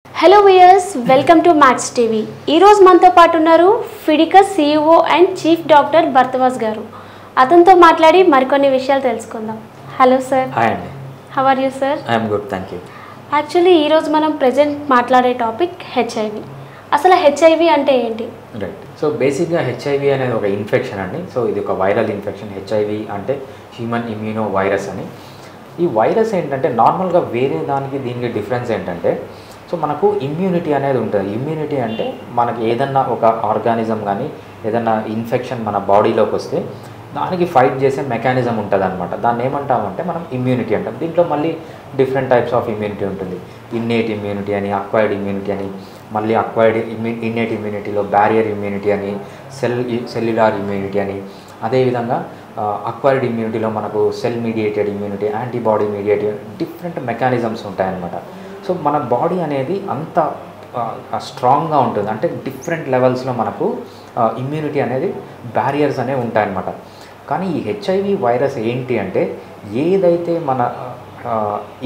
Hello viewers, welcome to Max TV. ఈరోజు మనతో పాటు ఉన్నారు ఫిడికస్ CEO and chief doctor Bharadwaj గారు. అతనితో మాట్లాడి మరికొన్ని విషయాలు తెలుసుకుందాం. Hello sir. హాయ్ అండి. How are you sir? I'm good, thank you. Actually ఈరోజు మనం ప్రజెంట్ మాట్లాడే టాపిక్ హెచ్ఐవి. అసలు హెచ్ఐవి అంటే ఏంటి? రైట్. సో బేసిక్గా హెచ్ఐవి అనేది ఒక ఇన్ఫెక్షన్ అండి. సో ఇది ఒక వైరల్ ఇన్ఫెక్షన్. హెచ్ఐవి అంటే హ్యూమన్ ఇమ్యూనో వైరస్ అని. ఈ వైరస్ ఏంటంటే నార్మల్గా వేరే దానికి దీనికి డిఫరెన్స్ ఏంటంటే, సో మనకు ఇమ్యూనిటీ అనేది ఉంటుంది. ఇమ్యూనిటీ అంటే మనకి ఏదన్నా ఒక ఆర్గానిజం కానీ ఏదన్నా ఇన్ఫెక్షన్ మన బాడీలోకి వస్తే దానికి ఫైట్ చేసే మెకానిజం ఉంటుంది అనమాట. దాన్ని ఏమంటామంటే మనం ఇమ్యూనిటీ అంటాం. దీంట్లో మళ్ళీ డిఫరెంట్ టైప్స్ ఆఫ్ ఇమ్యూనిటీ ఉంటుంది. ఇన్నేట్ ఇమ్యూనిటీ అని, అక్వైర్డ్ ఇమ్యూనిటీ అని, మళ్ళీ అక్వైర్డ్ ఇన్నేట్ ఇమ్యూనిటీలో బ్యారియర్ ఇమ్యూనిటీ అని, సెల్యులార్ ఇమ్యూనిటీ అని, అదేవిధంగా అక్వైర్డ్ ఇమ్యూనిటీలో మనకు cell mediated immunity, antibody mediated, different mechanisms ఉంటాయన్నమాట. సో మన బాడీ అనేది అంత స్ట్రాంగ్గా ఉంటుంది. అంటే డిఫరెంట్ లెవెల్స్లో మనకు ఇమ్యూనిటీ అనేది బ్యారియర్స్ అనేవి ఉంటాయన్నమాట. కానీ ఈ హెచ్ఐవి వైరస్ ఏంటి అంటే ఏదైతే మన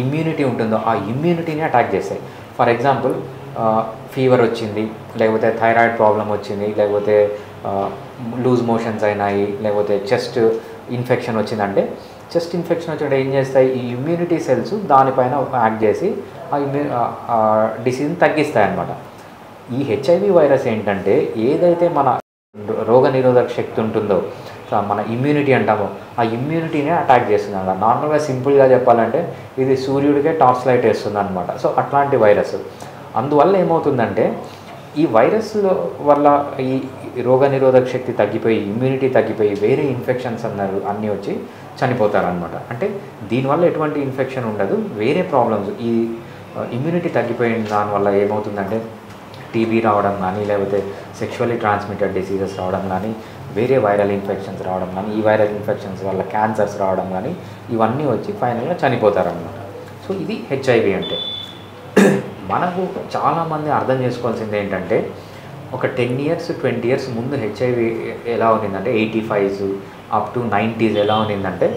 ఇమ్యూనిటీ ఉంటుందో ఆ ఇమ్యూనిటీని అటాక్ చేస్తాయి. ఫర్ ఎగ్జాంపుల్ ఫీవర్ వచ్చింది, లేకపోతే థైరాయిడ్ ప్రాబ్లం వచ్చింది, లేకపోతే లూజ్ మోషన్స్ అయినాయి, లేకపోతే చెస్ట్ ఇన్ఫెక్షన్ వచ్చిందంటే చెస్ట్ ఇన్ఫెక్షన్ వచ్చినప్పుడు ఏం చేస్తాయి, ఈ ఇమ్యూనిటీ సెల్స్ దానిపైన యాక్ట్ చేసి ఆ డిసీజ్ని తగ్గిస్తాయి అన్నమాట. ఈ హెచ్ఐవి వైరస్ ఏంటంటే ఏదైతే మన రోగనిరోధక శక్తి ఉంటుందో మన ఇమ్యూనిటీ అంటామో ఆ ఇమ్యూనిటీనే అటాక్ చేస్తుంది అన్నమాట. నార్మల్గా సింపుల్గా చెప్పాలంటే ఇది సూర్యుడికే టార్చ్ లైట్ వేస్తుంది అనమాట. సో అట్లాంటి వైరస్. అందువల్ల ఏమవుతుందంటే ఈ వైరస్ వల్ల ఈ రోగనిరోధక శక్తి తగ్గిపోయి ఇమ్యూనిటీ తగ్గిపోయి వేరే ఇన్ఫెక్షన్స్ అన్నీ వచ్చి చనిపోతారనమాట. అంటే దీనివల్ల ఎటువంటి ఇన్ఫెక్షన్ ఉండదు, వేరే ప్రాబ్లమ్స్ ఈ ఇమ్యూనిటీ తగ్గిపోయిన దానివల్ల ఏమవుతుందంటే టీబీ రావడం కానీ, లేకపోతే సెక్షువల్లీ ట్రాన్స్మిటెడ్ డిసీజెస్ రావడం కానీ, వేరే వైరల్ ఇన్ఫెక్షన్స్ రావడం కానీ, ఈ వైరల్ ఇన్ఫెక్షన్స్ వల్ల క్యాన్సర్స్ రావడం కానీ ఇవన్నీ వచ్చి ఫైనల్గా చనిపోతారనమాట. సో ఇది హెచ్ఐవి అంటే. మనకు చాలామంది అర్థం చేసుకోవాల్సింది ఏంటంటే ఒక 10 years 20 years ముందు హెచ్ఐవి ఎలా ఉన్నిందంటే 85s అప్ టు 90s ఎలా ఉన్నిందంటే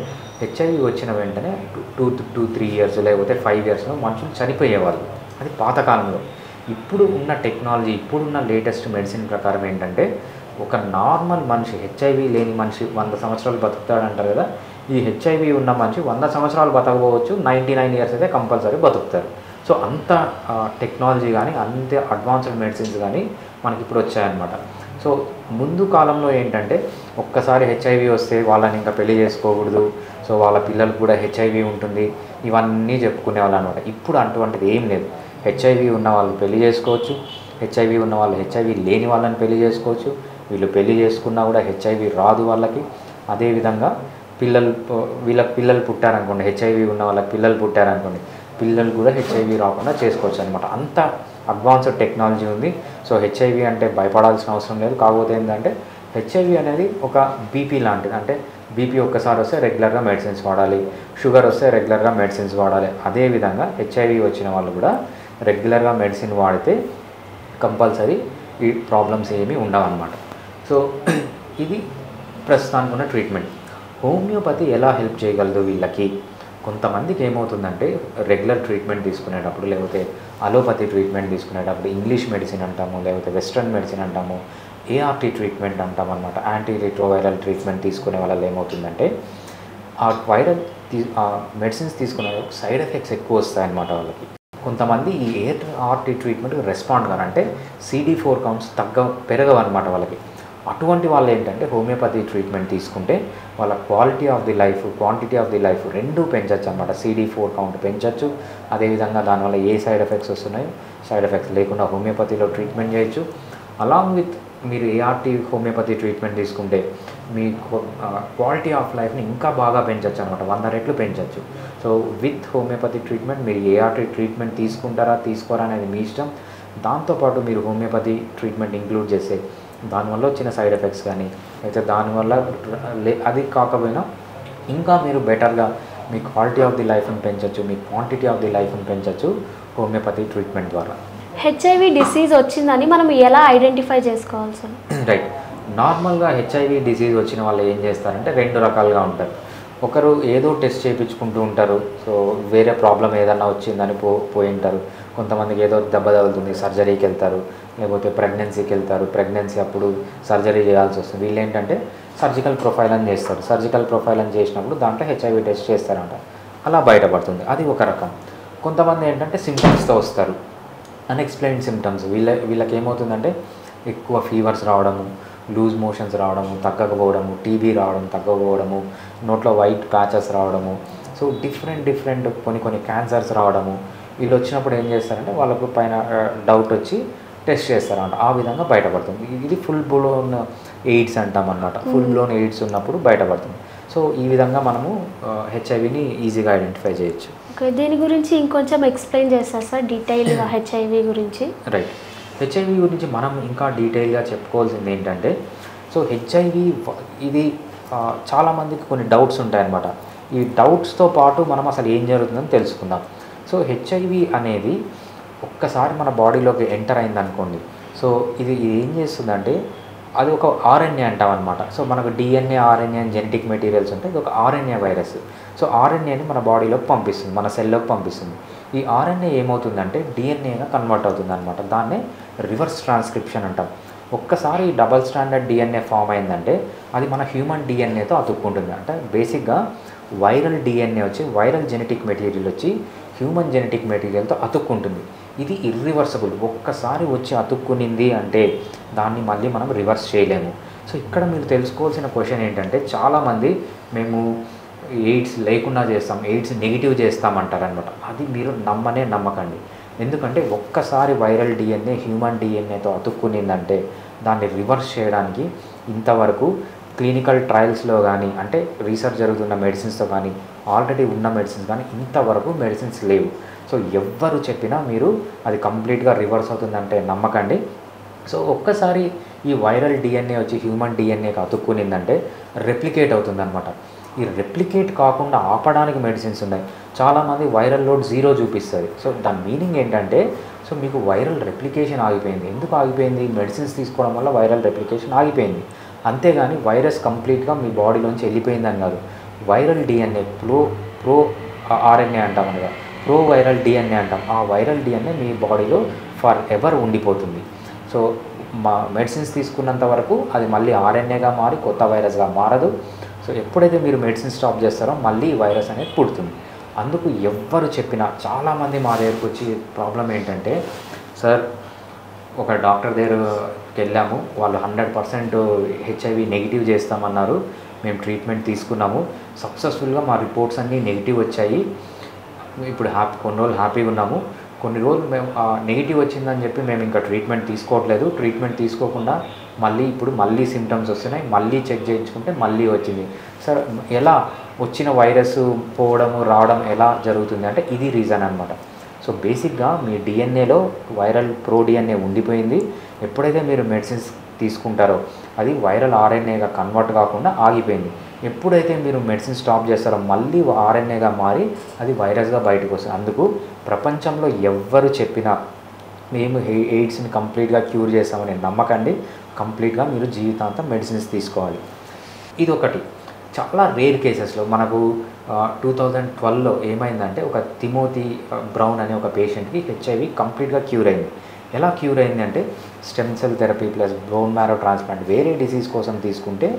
హెచ్ఐవి వచ్చిన వెంటనే 2-3 years లేకపోతే 5 yearsలో మనుషులు చనిపోయేవాళ్ళు. అది పాతకాలంలో. ఇప్పుడు ఉన్న టెక్నాలజీ, ఇప్పుడున్న లేటెస్ట్ మెడిసిన్ ప్రకారం ఏంటంటే ఒక నార్మల్ మనిషి, హెచ్ఐవి లేని మనిషి 100 సంవత్సరాలు బతుకుతాడంటారు కదా, ఈ హెచ్ఐవి ఉన్న మనిషి 100 సంవత్సరాలు బతకపోవచ్చు, 99 years అయితే కంపల్సరీ బతుకుతారు. సో అంత టెక్నాలజీ కానీ అంత అడ్వాన్స్డ్ మెడిసిన్స్ కానీ మనకి ఇప్పుడు వచ్చాయన్నమాట. సో ముందు కాలంలో ఏంటంటే ఒక్కసారి హెచ్ఐవి వస్తే వాళ్ళని ఇంకా పెళ్లి చేసుకోకూడదు, సో వాళ్ళ పిల్లలకు కూడా హెచ్ఐవి ఉంటుంది, ఇవన్నీ చెప్పుకునేవాళ్ళు అనమాట. ఇప్పుడు అటువంటిది ఏం లేదు. హెచ్ఐవి ఉన్న వాళ్ళు పెళ్లి చేసుకోవచ్చు, హెచ్ఐవి ఉన్న వాళ్ళు హెచ్ఐవి లేని వాళ్ళని పెళ్లి చేసుకోవచ్చు. వీళ్ళు పెళ్లి చేసుకున్నా కూడా హెచ్ఐవి రాదు వాళ్ళకి. అదేవిధంగా వీళ్ళకి పిల్లలు పుట్టారనుకోండి, హెచ్ఐవి ఉన్న వాళ్ళకి పిల్లలు పుట్టారనుకోండి, పిల్లలు కూడా హెచ్ఐవి రాకుండా చేసుకోవచ్చు అనమాట. అంత అడ్వాన్స్డ్ టెక్నాలజీ ఉంది. సో హెచ్ఐవి అంటే భయపడాల్సిన అవసరం లేదు. కాకపోతే ఏంటంటే హెచ్ఐవి అనేది ఒక బీపీ లాంటిది. అంటే బీపీ ఒక్కసారి వస్తే రెగ్యులర్గా మెడిసిన్స్ వాడాలి, షుగర్ వస్తే రెగ్యులర్గా మెడిసిన్స్ వాడాలి. అదేవిధంగా హెచ్ఐవి వచ్చిన వాళ్ళు కూడా రెగ్యులర్గా మెడిసిన్ వాడితే కంపల్సరీ ఈ ప్రాబ్లమ్స్ ఏమీ ఉండవన్నమాట. సో ఇది ప్రస్తుతానికి ఉన్న ట్రీట్మెంట్. హోమియోపతి ఎలా హెల్ప్ చేయగలదు వీళ్ళకి? కొంతమందికి ఏమవుతుందంటే రెగ్యులర్ ట్రీట్మెంట్ తీసుకునేటప్పుడు, లేకపోతే అలోపతి ట్రీట్మెంట్ తీసుకునేటప్పుడు ఇంగ్లీష్ మెడిసిన్ అంటాము, లేకపోతే వెస్ట్రన్ మెడిసిన్ అంటాము, ఏఆర్టీ ట్రీట్మెంట్ అంటాం అనమాట. యాంటీ రిట్రోవైరల్ ట్రీట్మెంట్ తీసుకునే వాళ్ళలో ఏమవుతుందంటే ఆ మెడిసిన్స్ తీసుకునే సైడ్ ఎఫెక్ట్స్ ఎక్కువ వస్తాయన్నమాట వాళ్ళకి. కొంతమంది ఈ ఏఆర్టీ ట్రీట్మెంట్కి రెస్పాండ్ కాదు, అంటే CD4 కౌంట్స్ పెరగవన్నమాట వాళ్ళకి. అటువంటి వాళ్ళు ఏంటంటే హోమియోపతి ట్రీట్మెంట్ తీసుకుంటే వాళ్ళ quality of the life, quantity of the life రెండూ పెంచవచ్చు అనమాట. CD4 కౌంట్ పెంచవచ్చు. అదేవిధంగా దానివల్ల ఏ సైడ్ ఎఫెక్ట్స్ వస్తున్నాయో సైడ్ ఎఫెక్ట్స్ లేకుండా హోమియోపతిలో ట్రీట్మెంట్ చేయొచ్చు. అలాంగ్ విత్ మీరు ఏఆర్టీ హోమియోపతి ట్రీట్మెంట్ తీసుకుంటే మీ క్వాలిటీ ఆఫ్ లైఫ్ని ఇంకా బాగా పెంచవచ్చు అనమాట, 100 రెట్లు పెంచవచ్చు. సో విత్ హోమియోపతి ట్రీట్మెంట్ మీరు ఏఆర్టీ ట్రీట్మెంట్ తీసుకుంటారా తీసుకోరా అనేది మీ ఇష్టం. దాంతోపాటు మీరు హోమియోపతి ట్రీట్మెంట్ ఇంక్లూడ్ చేస్తే దానివల్ల వచ్చిన సైడ్ ఎఫెక్ట్స్ కానీ అయితే దానివల్ల అది కాకపోయినా ఇంకా మీరు బెటర్గా మీ క్వాలిటీ ఆఫ్ ది లైఫ్ని పెంచవచ్చు, మీ క్వాంటిటీ ఆఫ్ ది లైఫ్ని పెంచవచ్చు హోమియోపతి ట్రీట్మెంట్ ద్వారా. హెచ్ఐవి డిసీజ్ వచ్చిందని మనం ఎలా ఐడెంటిఫై చేసుకోవాలి సార్? రైట్. నార్మల్గా హెచ్ఐవి డిసీజ్ వచ్చిన వాళ్ళు ఏం చేస్తారంటే 2 రకాలుగా ఉంటారు. ఒకరు ఏదో టెస్ట్ చేయించుకుంటూ ఉంటారు, సో వేరే ప్రాబ్లం ఏదన్నా వచ్చిందని పోయి ఉంటారు. కొంతమందికి ఏదో దెబ్బ తగులుతుంది, సర్జరీకి వెళ్తారు, లేకపోతే ప్రెగ్నెన్సీకి వెళ్తారు, ప్రెగ్నెన్సీ అప్పుడు సర్జరీ చేయాల్సి వస్తుంది. వీళ్ళు ఏంటంటే సర్జికల్ ప్రొఫైల్ అని చేస్తారు. సర్జికల్ ప్రొఫైల్ అని చేసినప్పుడు దాంట్లో హెచ్ఐవి టెస్ట్ చేస్తారంట, అలా బయటపడుతుంది. అది ఒక రకం. కొంతమంది ఏంటంటే సిమ్టమ్స్తో వస్తారు, అన్ఎక్స్ప్లెయిన్డ్ సిమ్టమ్స్. వీళ్ళకి ఏమవుతుందంటే ఎక్కువ ఫీవర్స్ రావడము, లూజ్ మోషన్స్ రావడము, తగ్గకపోవడము, టీబీ రావడం, తగ్గకపోవడము, నోట్లో వైట్ ప్యాచెస్ రావడము, సో డిఫరెంట్ కొన్ని క్యాన్సర్స్ రావడము. వీళ్ళు వచ్చినప్పుడు ఏం చేస్తారంటే వాళ్ళకు పైన డౌట్ వచ్చి టెస్ట్ చేస్తారంట, ఆ విధంగా బయటపడుతుంది. ఇది ఫుల్ బ్లోన్ ఎయిడ్స్ అంటాం అన్నమాట. ఫుల్ బ్లోన్ ఎయిడ్స్ ఉన్నప్పుడు బయటపడుతుంది. సో ఈ విధంగా మనము హెచ్ఐవిని ఈజీగా ఐడెంటిఫై చేయొచ్చు. ఓకే, దీని గురించి ఇంకొంచెం ఎక్స్ప్లెయిన్ చేస్తారు సార్ డీటెయిల్గా హెచ్ఐవి గురించి? రైట్. హెచ్ఐవి గురించి మనం ఇంకా డీటెయిల్గా చెప్పుకోవాల్సింది ఏంటంటే, సో హెచ్ఐవి ఇది చాలామందికి కొన్ని డౌట్స్ ఉంటాయన్నమాట. ఈ డౌట్స్తో పాటు మనం అసలు ఏం జరుగుతుందని తెలుసుకుందాం. సో హెచ్ఐవి అనేది ఒక్కసారి మన బాడీలోకి ఎంటర్ అయిందనుకోండి, సో ఇది ఏం చేస్తుందంటే అది ఒక ఆర్ఎన్ఏ అంటాం అనమాట. సో మనకు డిఎన్ఏ, ఆర్ఎన్ఏ అని జెనెటిక్ మెటీరియల్స్ ఉంటాయి. ఇది ఒక ఆర్ఎన్ఏ వైరస్. సో ఆర్ఎన్ఏని మన బాడీలోకి పంపిస్తుంది, మన సెల్లోకి పంపిస్తుంది. ఈ ఆర్ఎన్ఏ ఏమవుతుందంటే డిఎన్ఏగా కన్వర్ట్ అవుతుంది అనమాట. దాన్నే రివర్స్ ట్రాన్స్క్రిప్షన్ అంటాం. ఒక్కసారి డబల్ స్టాండర్డ్ డిఎన్ఏ ఫామ్ అయిందంటే అది మన హ్యూమన్ డిఎన్ఏతో అతుక్కుంటుంది. అంటే బేసిక్గా వైరల్ డిఎన్ఏ వచ్చి, వైరల్ జెనెటిక్ మెటీరియల్ వచ్చి హ్యూమన్ జెనెటిక్ మెటీరియల్తో అతుక్కుంటుంది. ఇది ఇర్రివర్సబుల్. ఒక్కసారి వచ్చి అతుక్కునింది అంటే దాన్ని మళ్ళీ మనం రివర్స్ చేయలేము. సో ఇక్కడ మీరు తెలుసుకోవాల్సిన క్వశ్చన్ ఏంటంటే, చాలామంది మేము ఎయిడ్స్ లేకుండా చేస్తాం, ఎయిడ్స్ నెగిటివ్ చేస్తామంటారనమాట. అది మీరు నమ్మకండి. ఎందుకంటే ఒక్కసారి వైరల్ డిఎన్ఏ హ్యూమన్ డిఎన్ఏతో అతుక్కునిందంటే దాన్ని రివర్స్ చేయడానికి ఇంతవరకు క్లినికల్ ట్రయల్స్లో కానీ, అంటే రీసెర్చ్ జరుగుతున్న మెడిసిన్స్తో కానీ, ఆల్రెడీ ఉన్న మెడిసిన్స్ కానీ ఇంతవరకు మెడిసిన్స్ లేవు. సో ఎవ్వరు చెప్పినా మీరు అది కంప్లీట్గా రివర్స్ అవుతుందంటే నమ్మకండి. సో ఒక్కసారి ఈ వైరల్ డిఎన్ఏ వచ్చి హ్యూమన్ డిఎన్ఏకి అతుక్కునిందంటే రెప్లికేట్ అవుతుందన్నమాట. ఈ రెప్లికేట్ కాకుండా ఆపడానికి మెడిసిన్స్ ఉన్నాయి. చాలామంది వైరల్ లోడ్ 0 చూపిస్తుంది. సో దాని మీనింగ్ ఏంటంటే, సో మీకు వైరల్ రెప్లికేషన్ ఆగిపోయింది. ఎందుకు ఆగిపోయింది? మెడిసిన్స్ తీసుకోవడం వల్ల వైరల్ రెప్లికేషన్ ఆగిపోయింది. అంతేగాని వైరస్ కంప్లీట్గా మీ బాడీలోంచి వెళ్ళిపోయిందని కాదు. వైరల్ డిఎన్ఏ ప్రో ఆర్ఎన్ఏ అంటాం కదా, ప్రో వైరల్ డిఎన్ఏ అంటాం. ఆ వైరల్ డిఎన్ఏ మీ బాడీలో ఫర్ ఎవర్ ఉండిపోతుంది. సో మా మెడిసిన్స్ తీసుకున్నంత వరకు అది మళ్ళీ ఆర్ఎన్ఏగా మారి కొత్త వైరస్గా మారదు. సో ఎప్పుడైతే మీరు మెడిసిన్ స్టాప్ చేస్తారో మళ్ళీ వైరస్ అనేది పుడుతుంది. అందుకు ఎవ్వరు చెప్పినా, చాలామంది మా దగ్గరకు వచ్చి ప్రాబ్లం ఏంటంటే, సార్ ఒక డాక్టర్ దగ్గరికి వెళ్ళాము, వాళ్ళు 100% హెచ్ఐవి నెగిటివ్ చేస్తామన్నారు, మేము ట్రీట్మెంట్ తీసుకున్నాము, సక్సెస్ఫుల్గా మా రిపోర్ట్స్ అన్నీ నెగిటివ్ వచ్చాయి, ఇప్పుడు కొన్ని రోజులు హ్యాపీగా ఉన్నాము, కొన్ని రోజులు మేము నెగిటివ్ వచ్చిందని చెప్పి మేము ఇంకా ట్రీట్మెంట్ తీసుకోవట్లేదు, ట్రీట్మెంట్ తీసుకోకుండా ఇప్పుడు మళ్ళీ సిమ్టమ్స్ వస్తున్నాయి, మళ్ళీ చెక్ చేయించుకుంటే మళ్ళీ వచ్చింది. సార్ ఎలా వచ్చిన వైరస్ పోవడము రావడం ఎలా జరుగుతుంది అంటే ఇది రీజన్ అనమాట. సో బేసిక్గా మీ డిఎన్ఏలో వైరల్ ప్రో డిఎన్ఏ ఉండిపోయింది. ఎప్పుడైతే మీరు మెడిసిన్స్ తీసుకుంటారో అది వైరల్ ఆర్ఎన్ఏగా కన్వర్ట్ కాకుండా ఆగిపోయింది. ఎప్పుడైతే మీరు మెడిసిన్ స్టాప్ చేస్తారో మళ్ళీ ఆర్ఎన్ఏగా మారి అది వైరస్గా బయటకు వస్తుంది. అందుకు ప్రపంచంలో ఎవ్వరు చెప్పినా మేము ఎయిడ్స్ని కంప్లీట్గా క్యూర్ చేస్తామని నమ్మకండి. కంప్లీట్గా మీరు జీవితాంతం మెడిసిన్స్ తీసుకోవాలి. ఇది ఒకటి. చాలా రేర్ కేసెస్లో మనకు 2012లో ఏమైందంటే, ఒక తిమోతి బ్రౌన్ అనే ఒక పేషెంట్కి హెచ్ఐవి కంప్లీట్గా క్యూర్ అయింది. ఎలా క్యూర్ అయింది అంటే, stem cell therapy plus bone marrow transplant వేరే డిసీజ్ కోసం తీసుకుంటే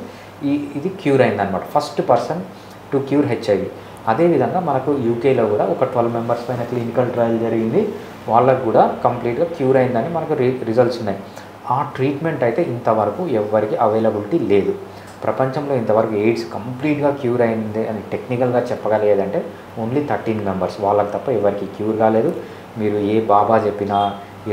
ఇది క్యూర్ అయిందనమాట. First person to cure HIV. అదేవిధంగా మనకు యూకేలో కూడా ఒక 12 మెంబర్స్ పైన క్లినికల్ ట్రయల్ జరిగింది. వాళ్ళకు కూడా కంప్లీట్గా క్యూర్ అయిందని మనకు రిజల్ట్స్ ఉన్నాయి. ఆ ట్రీట్మెంట్ అయితే ఇంతవరకు ఎవరికి అవైలబిలిటీ లేదు. ప్రపంచంలో ఇంతవరకు ఎయిడ్స్ కంప్లీట్గా క్యూర్ అయింది అని టెక్నికల్గా చెప్పగలిగేదంటే ఓన్లీ 13 మెంబర్స్. వాళ్ళకి తప్ప ఎవరికి క్యూర్ కాలేదు. మీరు ఏ బాబా చెప్పినా,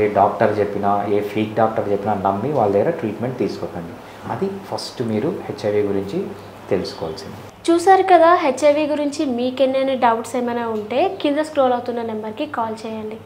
ఏ డాక్టర్ చెప్పినా, ఏ ఫేక్ డాక్టర్ చెప్పినా నమ్మి వాళ్ళ దగ్గర ట్రీట్మెంట్ తీసుకోకండి. అది ఫస్ట్ మీరు హెచ్ఐవి గురించి తెలుసుకోవాల్సింది. చూసారు కదా, హెచ్ఐవి గురించి మీకెన్నైనా డౌట్స్ ఏమైనా ఉంటే కింద స్క్రోల్ అవుతున్న నెంబర్కి కాల్ చేయండి.